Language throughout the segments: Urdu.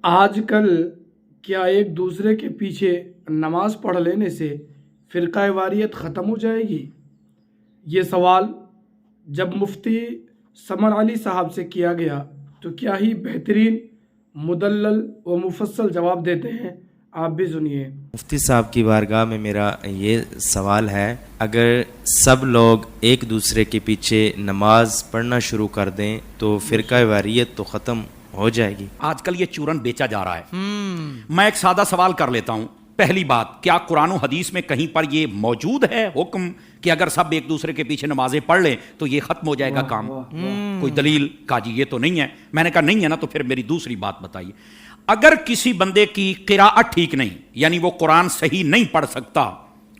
آج کل کیا ایک دوسرے کے پیچھے نماز پڑھ لینے سے فرقہ واریت ختم ہو جائے گی؟ یہ سوال جب مفتی سمر علی صاحب سے کیا گیا تو کیا ہی بہترین مدلل و مفصل جواب دیتے ہیں، آپ بھی سنیے۔ مفتی صاحب کی بارگاہ میں میرا یہ سوال ہے، اگر سب لوگ ایک دوسرے کے پیچھے نماز پڑھنا شروع کر دیں تو فرقہ واریت تو ختم ہو جائے گی؟ آج کل یہ چورن بیچا جا رہا ہے۔ میں ایک سادہ سوال کر لیتا ہوں۔ پہلی بات، کیا قرآن و حدیث میں کہیں پر یہ موجود ہے حکم کہ اگر سب ایک دوسرے کے پیچھے نمازیں پڑھ لیں تو یہ ختم ہو جائے گا کام؟ کوئی دلیل؟ کہا جی یہ تو نہیں ہے۔ میں نے کہا نہیں ہے نا، تو پھر میری دوسری بات بتائیے۔ اگر کسی بندے کی قراءت ٹھیک نہیں، یعنی وہ قرآن صحیح نہیں پڑھ سکتا،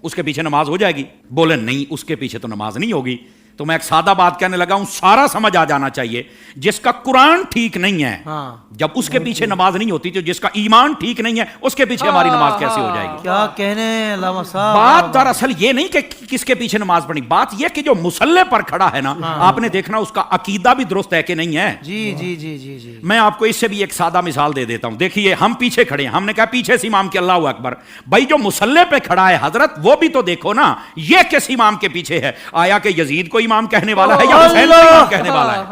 اس کے پیچھے نماز ہو جائے گی؟ بولے نہیں، اس کے پیچھے تو نماز نہیں ہوگی۔ تو میں ایک سادہ بات کہنے لگا ہوں، سارا سمجھ آ جانا چاہیے۔ جس کا قرآن ٹھیک نہیں ہے جب اس کے پیچھے نماز نہیں ہوتی، تو جس کا ایمان ٹھیک نہیں ہے اس کے پیچھے ہماری نماز کیسے ہو جائے گی؟ کیا کہنے علامہ صاحب۔ بات دراصل یہ نہیں کہ کس کے پیچھے نماز پڑھنی، بات یہ کہ جو مصلی پر کھڑا ہے نا، آپ نے دیکھنا اس کا عقیدہ بھی درست ہے کہ نہیں ہے۔ جی جی جی جی جی میں آپ کو اس سے بھی ایک سادہ مثال دے دیتا ہوں۔ دیکھیے، ہم پیچھے کھڑے ہیں، ہم نے کہا پیچھے سے امام کے اللہ اکبر، بھائی جو مصلی پہ کھڑا ہے حضرت، وہ بھی تو دیکھو نا یہ کس امام کے پیچھے ہے؟ آیا کہ یزید کو امام کہنے والا ہے یا حسین کو امام کہنے والا ہے؟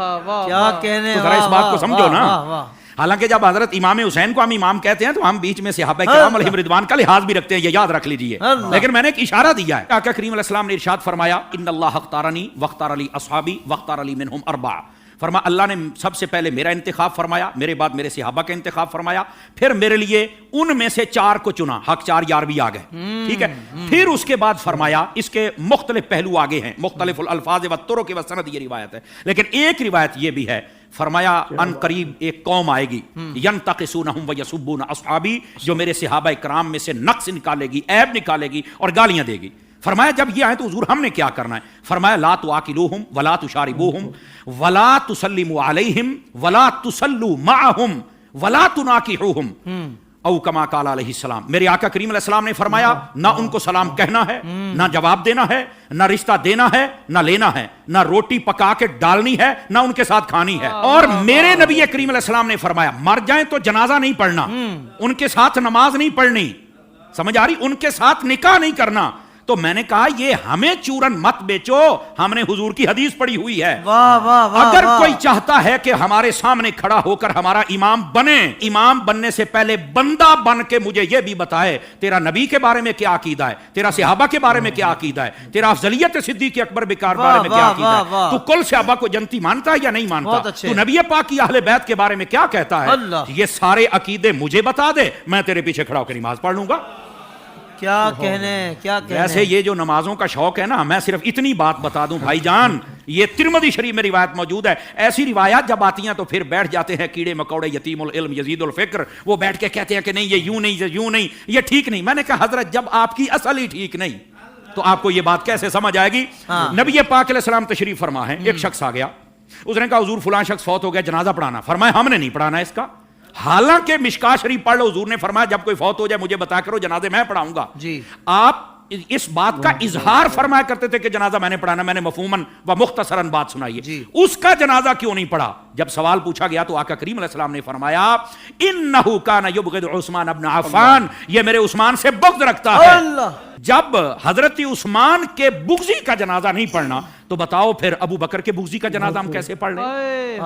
کیا کہنے، تو ذرا اس بات کو سمجھو نا۔ حالانکہ جب حضرت امام حسین کو ہم امام کہتے ہیں تو ہم بیچ میں صحابہ کرام علیہم رضوان کا لحاظ بھی رکھتے ہیں، یہ یاد رکھ لیجئے۔ لیکن میں نے ایک اشارہ دیا ہے۔ آقا کریم علیہ السلام نے ارشاد فرمایا، ان اللہ اختارنی واختار علی اصحابی واختار علی منہم اربعہ۔ فرما اللہ نے سب سے پہلے میرا انتخاب فرمایا، میرے بعد میرے صحابہ کا انتخاب فرمایا، پھر میرے لیے ان میں سے 4 کو چنا، حق 4 یار بھی آ گئے، ٹھیک ہے۔ پھر اس کے بعد فرمایا، اس کے مختلف پہلو آگے ہیں، مختلف الالفاظ والطرق والسند، یہ روایت ہے، لیکن ایک روایت یہ بھی ہے، فرمایا ان قریب ایک قوم آئے گی، ینتقصونہم ویسبون اصحابی، جو میرے صحابہ کرام میں سے نقص نکالے گی، عیب نکالے گی اور گالیاں دے گی۔ فرمایا جب یہ آئے تو حضور ہم نے کیا کرنا ہے؟ فرمایا لا تواکلوہم ولا تشاربوہم ولا تسلموا علیہم ولا تسلوا معہم ولا تناکحوہم، او کما قال علیہ السلام۔ میرے آقا کریم علیہ السلام نے فرمایا نہ ان کو سلام کہنا ہے، نہ جواب دینا ہے، نہ رشتہ دینا ہے، نہ لینا ہے، نہ روٹی پکا کے ڈالنی ہے، نہ ان کے ساتھ کھانی ہے۔ اور میرے نبی کریم علیہ السلام نے فرمایا مر جائیں تو جنازہ نہیں پڑھنا، ان کے ساتھ نماز نہیں پڑھنی، سمجھ آ رہی؟ ان کے ساتھ نکاح نہیں کرنا۔ تو میں نے کہا یہ ہمیں چورن مت بیچو، ہم نے حضور کی حدیث پڑھی ہوئی ہے۔ اگر کوئی چاہتا ہے کہ ہمارے سامنے کھڑا ہو کر ہمارا امام بنے، امام بننے سے پہلے بندہ بن کے مجھے یہ بھی بتائے تیرا نبی کے بارے میں کیا عقیدہ ہے، تیرا صحابہ کے بارے میں کیا عقیدہ ہے، تیرا افضلیت صدیق اکبر بکار بارے میں کیا عقیدہ ہے، تو کل صحابہ کو جنتی مانتا ہے یا نہیں مانتا، تو نبی پاک کی اہل بیت کے بارے میں کیا کہتا ہے، یہ سارے عقیدے مجھے بتا دے، میں تیرے پیچھے کھڑا ہو کے نماز پڑھ لوں گا۔ کیا کہنے، کیا کہنے۔ ویسے یہ جو نمازوں کا شوق ہے نا، میں صرف اتنی بات بتا دوں بھائی جان، یہ ترمذی شریف میں روایت موجود ہے۔ ایسی روایات جب آتی ہیں تو پھر بیٹھ جاتے ہیں کیڑے مکوڑے، یتیم العلم یزید الفکر، وہ بیٹھ کے کہتے ہیں کہ نہیں یہ یوں نہیں، یہ یوں نہیں، یہ ٹھیک نہیں۔ میں نے کہا حضرت جب آپ کی اصل ہی ٹھیک نہیں تو آپ کو یہ بات کیسے سمجھ آئے گی؟ نبی پاک علیہ السلام تشریف فرما ہے، ایک شخص آ گیا، اس نے کہا حضور فلاں شخص فوت ہو گیا، جنازہ پڑھانا۔ فرمایا ہم نے نہیں پڑھانا اس کا، حالانکہ مشکات شریف پڑھ لو، حضور نے فرمایا جب کوئی فوت ہو جائے مجھے بتا کرو، جنازے میں پڑھاؤں گا۔ جی آپ اس بات کا اظہار فرمایا کرتے تھے کہ جنازہ میں نے پڑھانا، میں نے مفہوماً و مختصراً بات سنائی ہے، اس کا جنازہ کیوں نہیں پڑھا؟ جب سوال پوچھا گیا تو آقا کریم علیہ السلام نے فرمایا انہ کان یبغض عثمان ابن عفان، یہ میرے عثمان سے بغض رکھتا ہے۔ جب حضرت عثمان کے بغضی کا جنازہ نہیں پڑھنا تو بتاؤ پھر ابو بکر کے بغضی کا جنازہ ہم کیسے پڑھ لیں؟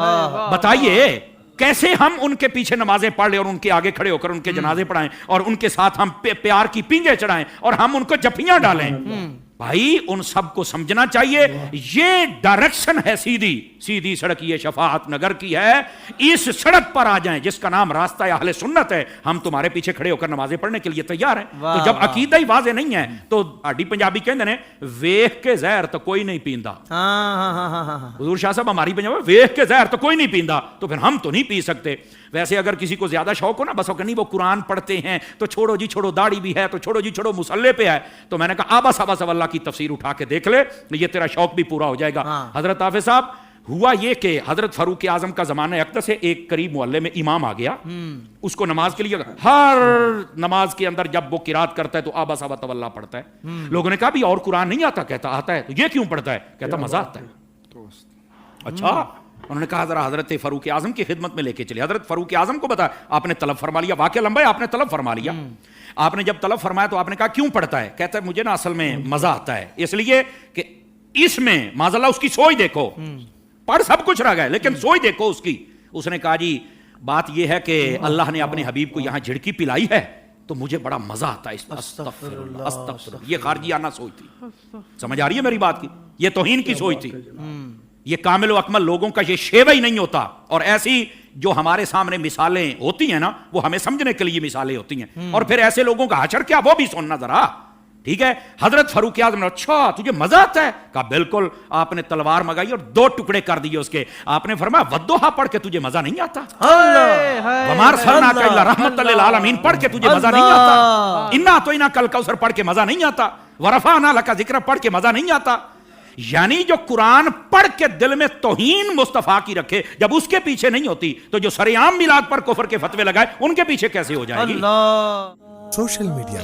بتائیے کیسے ہم ان کے پیچھے نمازیں پڑھ لیں اور ان کے آگے کھڑے ہو کر ان کے جنازے پڑھائیں اور ان کے ساتھ ہم پیار کی پینگیں چڑھائیں اور ہم ان کو جفیاں ڈالیں؟ بھائی ان سب کو سمجھنا چاہیے یہ ڈائریکشن ہے، سیدھی سیدھی سڑک یہ شفاعت نگر کی ہے، اس سڑک پر آ جائیں جس کا نام راستہ اہل سنت ہے، ہم تمہارے پیچھے کھڑے ہو کر نمازیں پڑھنے کے لیے تیار ہیں۔ تو جب عقیدہ ہی واضح نہیں ہے تو آڈی پنجابی کہندے نے ویکھ کے زہر تو کوئی نہیں پیندا۔ حضور شاہ صاحب ہماری پنجابی ویکھ کے زہر تو کوئی نہیں پیندا، تو پھر ہم تو نہیں پی سکتے۔ ویسے اگر کسی کو زیادہ شوق ہو نا، بس نہیں وہ قرآن پڑھتے ہیں تو چھوڑو جی چھوڑو، داڑھی بھی ہے تو چھوڑو جی چھوڑو، مصلی پہ ہے، تو میں نے کہا آبا صاحب اللہ کی تفسیر اٹھا کے دیکھ لے، یہ تیرا شوق بھی پورا ہو جائے گا۔ حضرت حافظ صاحب ہوا یہ کہ حضرت فاروق اعظم کا زمانہ اقدس ہے، ایک قریب محلے میں امام آ گیا، اس کو نماز کے لیے ہر نماز کے اندر جب وہ قرات کرتا ہے تو آبا صاحب تولا پڑھتا ہے۔ لوگوں نے کہا بھی اور قرآن نہیں آتا؟ کہتا آتا ہے۔ تو یہ کیوں پڑھتا ہے؟ کہتا مزہ آتا ہے۔ اچھا انہوں نے کہا ذرا حضرت فاروق اعظم کی خدمت میں لے کے چلے. حضرت فاروق اعظم کو بتا آپ نے طلب فرما لیا, واقعہ لمبا ہے, آپ نے طلب فرما لیا. آپ نے جب طلب فرمایا تو آپ نے کہا کیوں پڑھتا ہے؟ کہتا ہے مجھے نا اصل میں مزہ آتا ہے, اس لیے کہ اس میں معاذ اللہ اس کی سوچ دیکھو, پڑھ سب کچھ رہ گئے لیکن سوچ دیکھو اس کی. اس نے کہا جی بات یہ ہے کہ اللہ نے اپنے حبیب کو یہاں جھڑکی پلائی ہے تو مجھے بڑا مزہ آتا ہے. استغفر اللہ استغفر اللہ. یہ خارجیانہ سوچ تھی, سمجھ آ رہی ہے میری بات کی؟ یہ توہین کی سوچ تھی. یہ کامل و اکمل لوگوں کا یہ شیوہ ہی نہیں ہوتا. اور ایسی جو ہمارے سامنے مثالیں ہوتی ہیں نا وہ ہمیں سمجھنے کے لیے مثالیں ہوتی ہیں, اور پھر ایسے لوگوں کا حشر کیا وہ بھی سننا ذرا. ٹھیک ہے, حضرت فاروق اعظم نے اچھا تجھے مزہ آتا ہے؟ کہا بالکل. آپ نے تلوار منگائی اور 2 ٹکڑے کر دیے اس کے. آپ نے فرمایا ودوحا پڑھ کے تجھے مزہ نہیں آتا؟ وما ارسلناک الا رحمۃ للعالمین پڑھ کے تجھے مزہ نہیں آتا؟ انا اعطیناک الکوثر پڑھ کے مزہ نہیں آتا؟ ورفعنا لک ذکرک پڑھ کے مزہ نہیں آتا؟ یعنی جو قرآن پڑھ کے دل میں توہین مصطفیٰ کی رکھے جب اس کے پیچھے نہیں ہوتی تو جو سرعام میلاد پر کفر کے فتوے لگائے ان کے پیچھے کیسے ہو جائے گی؟ Social media